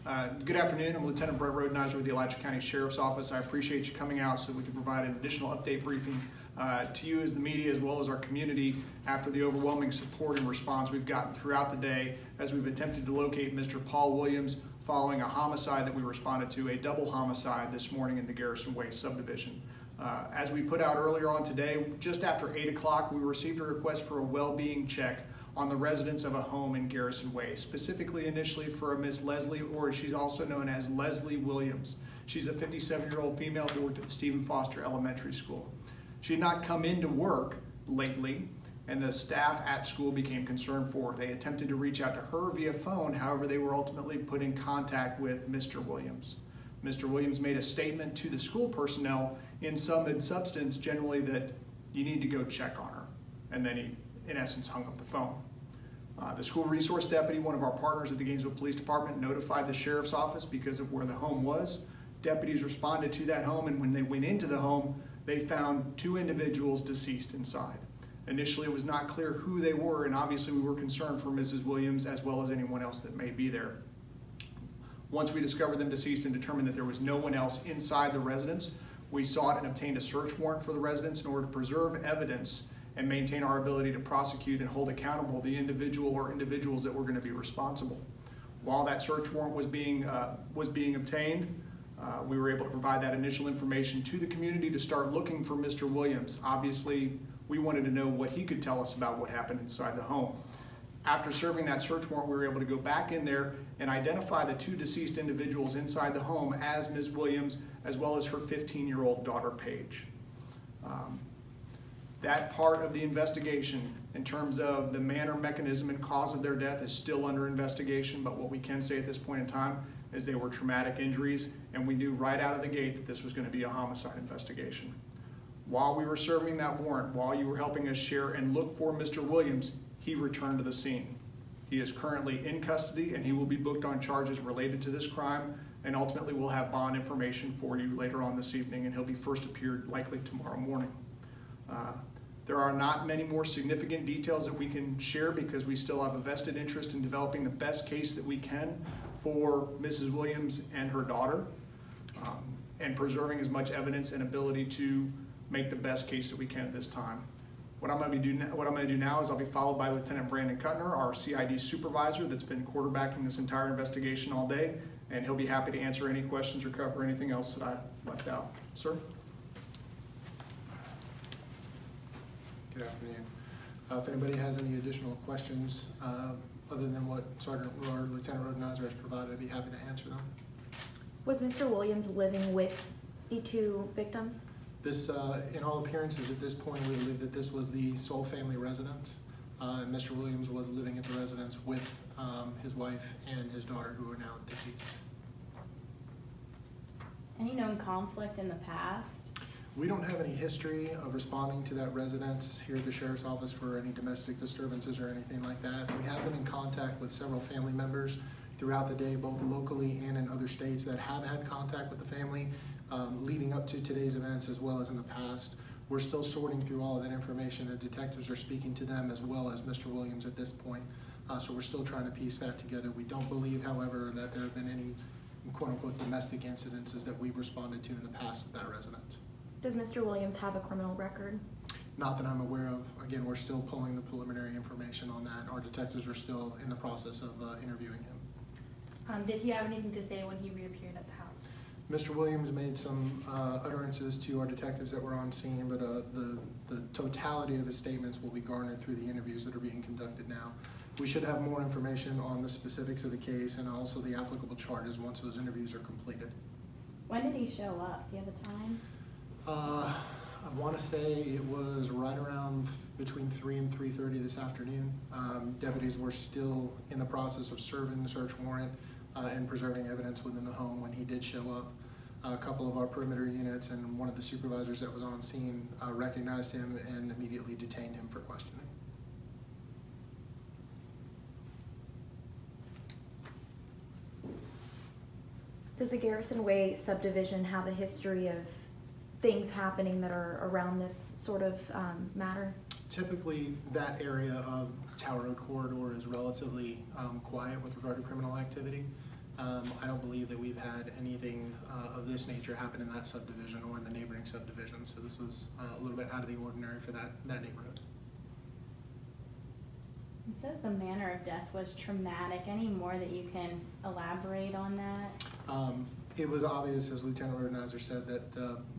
Good afternoon. I'm Lieutenant Brett Rodenizer with the Alachua County Sheriff's Office. I appreciate you coming out so we can provide an additional update briefing to you as the media as well as our community after the overwhelming support and response we've gotten throughout the day as we've attempted to locate Mr. Paul Williams following a homicide that we responded to, a double homicide this morning in the Garrison Way subdivision. As we put out earlier on today, just after 8 o'clock, we received a request for a well-being check on the residents of a home in Garrison Way, specifically initially for a Miss Leslie, or she's also known as Leslie Williams. She's a 57-year-old female who worked at the Stephen Foster Elementary School. She had not come into work lately, and the staff at school became concerned for her. They attempted to reach out to her via phone, however, they were ultimately put in contact with Mr. Williams. Mr. Williams made a statement to the school personnel in sum and substance generally that you need to go check on her, and then he in essence hung up the phone. The school resource deputy, one of our partners at the Gainesville Police Department, notified the sheriff's office because of where the home was. Deputies responded to that home, and when they went into the home, they found two individuals deceased inside. Initially, it was not clear who they were, and obviously we were concerned for Mrs. Williams as well as anyone else that may be there. Once we discovered them deceased and determined that there was no one else inside the residence, we sought and obtained a search warrant for the residence in order to preserve evidence and maintain our ability to prosecute and hold accountable the individual or individuals that were going to be responsible. While that search warrant was being obtained, we were able to provide that initial information to the community to start looking for Mr. Williams. Obviously, we wanted to know what he could tell us about what happened inside the home. After serving that search warrant, we were able to go back in there and identify the two deceased individuals inside the home as Ms. Williams, as well as her 15-year-old daughter, Paige. That part of the investigation in terms of the manner, mechanism, and cause of their death is still under investigation, but what we can say at this point in time is they were traumatic injuries, and we knew right out of the gate that this was going to be a homicide investigation. While we were serving that warrant, while you were helping us share and look for Mr. Williams, he returned to the scene. He is currently in custody, and he will be booked on charges related to this crime, and ultimately we'll have bond information for you later on this evening, and he'll be first appeared likely tomorrow morning. There are not many more significant details that we can share because we still have a vested interest in developing the best case that we can for Mrs. Williams and her daughter, and preserving as much evidence and ability to make the best case that we can at this time. What I'm going to do now is I'll be followed by Lieutenant Brandon Kuttner, our CID supervisor that's been quarterbacking this entire investigation all day, and he'll be happy to answer any questions or cover anything else that I left out. Sir? Good afternoon. If anybody has any additional questions other than what Sergeant or Lieutenant Rodenizer has provided, I'd be happy to answer them. Was Mr. Williams living with the two victims? This, in all appearances at this point, we believe that this was the sole family residence. And Mr. Williams was living at the residence with his wife and his daughter, who are now deceased. Any known conflict in the past? We don't have any history of responding to that residence here at the Sheriff's Office for any domestic disturbances or anything like that. We have been in contact with several family members throughout the day, both locally and in other states, that have had contact with the family leading up to today's events as well as in the past. We're still sorting through all of that information, and detectives are speaking to them as well as Mr. Williams at this point. So we're still trying to piece that together. We don't believe, however, that there have been any quote-unquote domestic incidences that we've responded to in the past at that residence. Does Mr. Williams have a criminal record? Not that I'm aware of. Again, we're still pulling the preliminary information on that. Our detectives are still in the process of interviewing him. Did he have anything to say when he reappeared at the house? Mr. Williams made some utterances to our detectives that were on scene, but the totality of his statements will be garnered through the interviews that are being conducted now. We should have more information on the specifics of the case and also the applicable charges once those interviews are completed. When did he show up? Do you have a time? I want to say it was right around between 3 and 3:30 this afternoon. Deputies were still in the process of serving the search warrant and preserving evidence within the home when he did show up. A couple of our perimeter units and one of the supervisors that was on scene recognized him and immediately detained him for questioning. Does the Garrison Way subdivision have a history of things happening that are around this sort of matter? Typically, that area of the Tower Road corridor is relatively quiet with regard to criminal activity. I don't believe that we've had anything of this nature happen in that subdivision or in the neighboring subdivision, so this was a little bit out of the ordinary for that neighborhood. It says the manner of death was traumatic. Any more that you can elaborate on that? It was obvious, as Lieutenant Rodenheiser said, that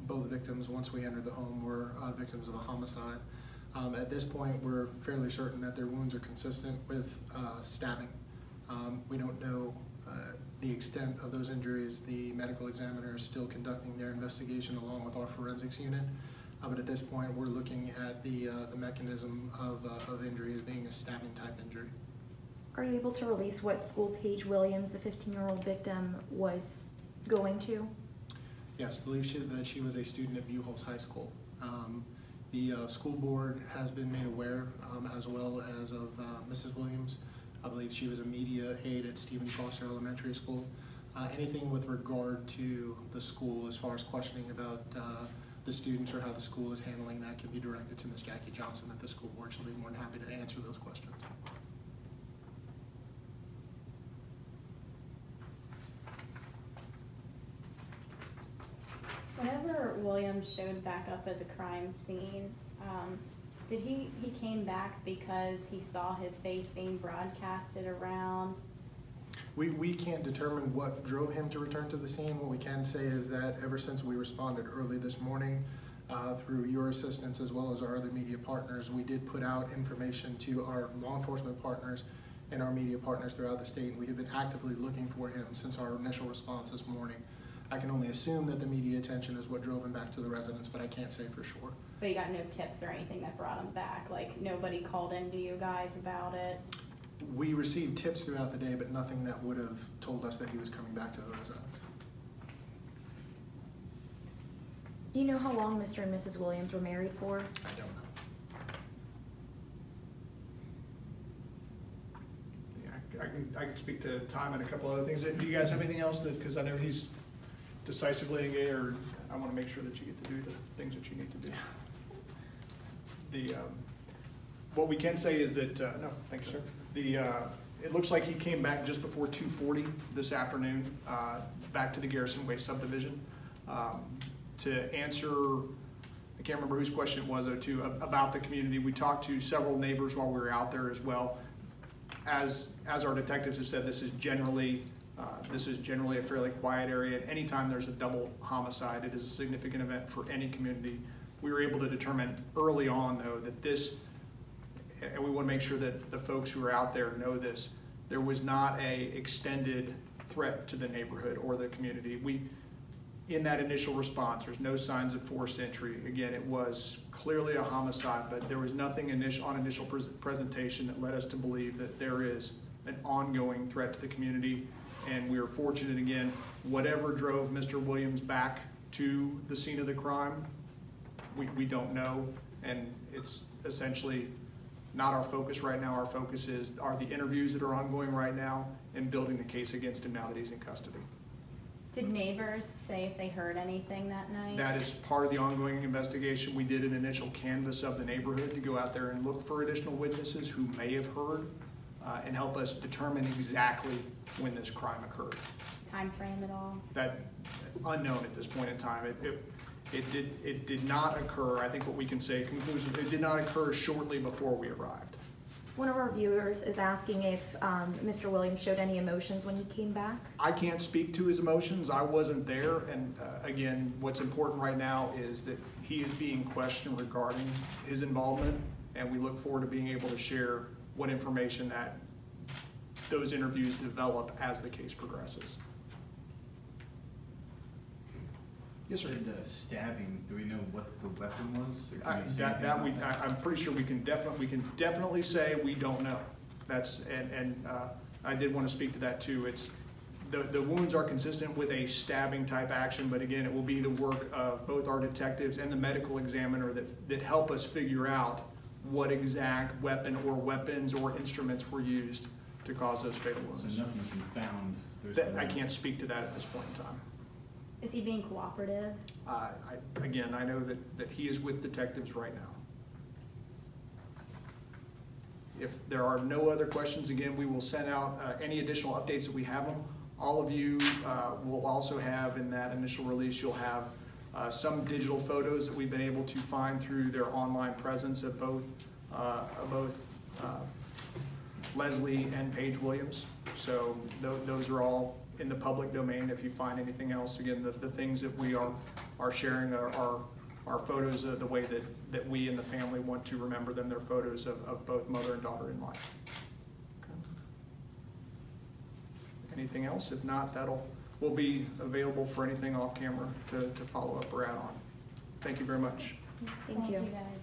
both victims, once we entered the home, were victims of a homicide. At this point, we're fairly certain that their wounds are consistent with stabbing. We don't know the extent of those injuries. The medical examiner is still conducting their investigation along with our forensics unit. But at this point, we're looking at the mechanism of injury as being a stabbing type injury. Are you able to release what school Paige Williams, the 15-year-old victim, was going to? Yes, I believe that she was a student at Buchholz High School. The school board has been made aware, as well as of Mrs. Williams. I believe she was a media aide at Stephen Foster Elementary School. Anything with regard to the school as far as questioning about the students or how the school is handling that can be directed to Ms. Jackie Johnson at the school board. She'll be more than happy to answer those questions. Whenever Williams showed back up at the crime scene, did he came back because he saw his face being broadcasted around? We can't determine what drove him to return to the scene. What we can say is that ever since we responded early this morning, through your assistance as well as our other media partners, we did put out information to our law enforcement partners and our media partners throughout the state. We have been actively looking for him since our initial response this morning. I can only assume that the media attention is what drove him back to the residence, but I can't say for sure. But you got no tips or anything that brought him back? Like nobody called in to you guys about it? We received tips throughout the day, but nothing that would have told us that he was coming back to the residence. Do you know how long Mr. and Mrs. Williams were married for? I don't know. I can speak to time and a couple other things. Do you guys have anything else that, because I know he's decisively engaged, or I want to make sure that you get to do the things that you need to do. What we can say is that, no, thank you, sir. It looks like he came back just before 2:40 this afternoon, back to the Garrison Way subdivision, to answer, I can't remember whose question it was though, too, about the community. We talked to several neighbors while we were out there as well. As our detectives have said, this is generally a fairly quiet area. And anytime there's a double homicide, it is a significant event for any community. We were able to determine early on, though, that this, and we want to make sure that the folks who are out there know this, there was not a extended threat to the neighborhood or the community. In that initial response, there's no signs of forced entry. Again, it was clearly a homicide, but there was nothing on initial presentation that led us to believe that there is an ongoing threat to the community. And we are fortunate, again, whatever drove Mr. Williams back to the scene of the crime, we don't know, and it's essentially not our focus right now. Our focus are the interviews that are ongoing right now and building the case against him now that he's in custody. Did neighbors say if they heard anything that night? That is part of the ongoing investigation. We did an initial canvass of the neighborhood to go out there and look for additional witnesses who may have heard and help us determine exactly when this crime occurred. Time frame at all? That unknown at this point in time. It did not occur, I think what we can say, conclusion, it did not occur shortly before we arrived. One of our viewers is asking if Mr. Williams showed any emotions when he came back. I can't speak to his emotions. I wasn't there. And again, what's important right now is that he is being questioned regarding his involvement. And we look forward to being able to share what information that those interviews develop as the case progresses. Yes, sir. Stabbing. Do we know what the weapon was? I'm pretty sure we can definitely say we don't know. That's I did want to speak to that too. It's the wounds are consistent with a stabbing type action, but again, it will be the work of both our detectives and the medical examiner that help us figure out what exact weapon or weapons or instruments were used to cause those fatal wounds. So nothing's been found. I can't speak to that at this point in time. Is he being cooperative? Again, I know that he is with detectives right now. If there are no other questions, again, we will send out any additional updates that we have them All of you will also have in that initial release, you'll have some digital photos that we've been able to find through their online presence of both Leslie and Paige Williams. So those are all in the public domain. If you find anything else, again, the things that we are sharing are photos of the way that we and the family want to remember them. They're photos of both mother and daughter in life. Okay. Anything else? If not, will be available for anything off camera to follow up or add on. Thank you very much. Thank you. Guys.